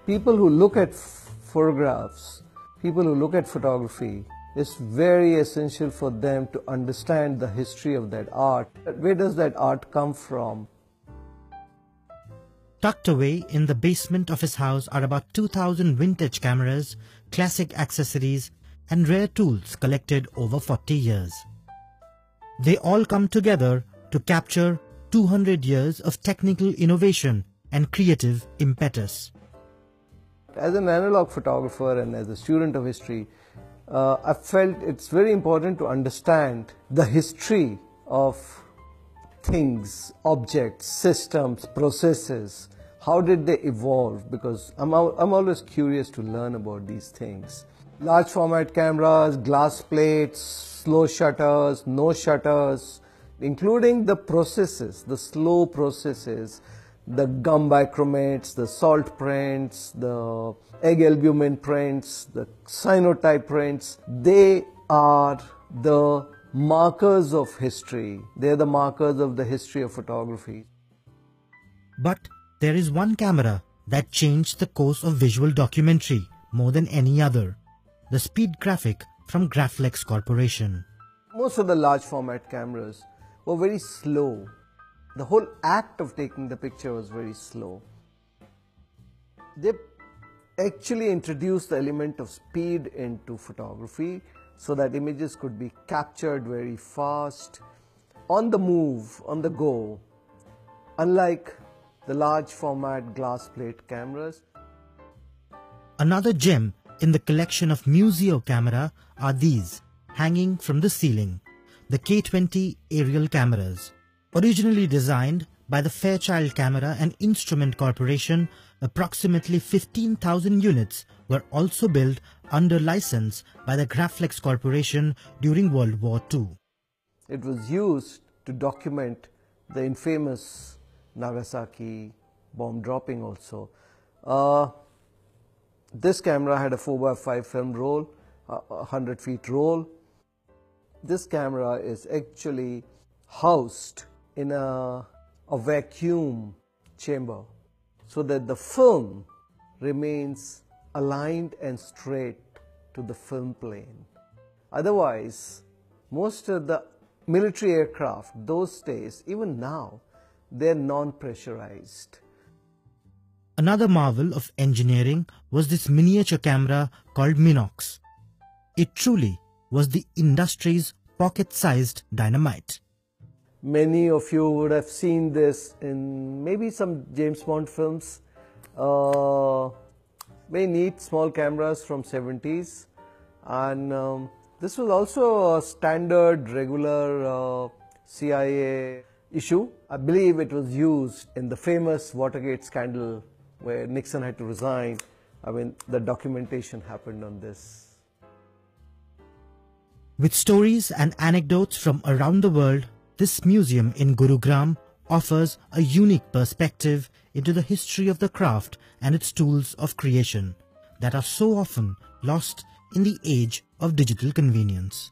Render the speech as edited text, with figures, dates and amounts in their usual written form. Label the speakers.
Speaker 1: People who look at photographs, people who look at photography, it's very essential for them to understand the history of that art. Where does that art come from?
Speaker 2: Tucked away in the basement of his house are about 2,000 vintage cameras, classic accessories, and rare tools collected over 40 years. They all come together to capture 200 years of technical innovation and creative impetus.
Speaker 1: As an analog photographer and as a student of history, I felt it's very important to understand the history of things, objects, systems, processes. How did they evolve? Because I'm always curious to learn about these things. Large format cameras, glass plates, slow shutters, no shutters, including the processes, the slow processes, the gum bichromates, the salt prints, the egg albumin prints, the cyanotype prints, they are the markers of history. They are the markers of the history of photography.
Speaker 2: But there is one camera that changed the course of visual documentary more than any other, the Speed Graphic from Graflex Corporation.
Speaker 1: Most of the large format cameras were very slow. The whole act of taking the picture was very slow. They actually introduced the element of speed into photography so that images could be captured very fast, on the move, on the go, unlike the large format glass plate cameras.
Speaker 2: Another gem in the collection of Museo Camera are these, hanging from the ceiling, the K20 aerial cameras. Originally designed by the Fairchild Camera and Instrument Corporation, approximately 15,000 units were also built under license by the Graflex Corporation during World War II.
Speaker 1: It was used to document the infamous Nagasaki bomb dropping also. This camera had a 4x5 film roll, 100 feet roll. This camera is actually housed in a vacuum chamber so that the film remains aligned and straight to the film plane. Otherwise, most of the military aircraft those days, even now, they're non-pressurized.
Speaker 2: Another marvel of engineering was this miniature camera called Minox. It truly was the industry's pocket-sized dynamite.
Speaker 1: Many of you would have seen this in maybe some James Bond films. Very neat small cameras from 70s, and this was also a standard regular CIA issue. I believe it was used in the famous Watergate scandal where Nixon had to resign. I mean, the documentation happened on this.
Speaker 2: With stories and anecdotes from around the world, this museum in Gurugram offers a unique perspective into the history of the craft and its tools of creation that are so often lost in the age of digital convenience.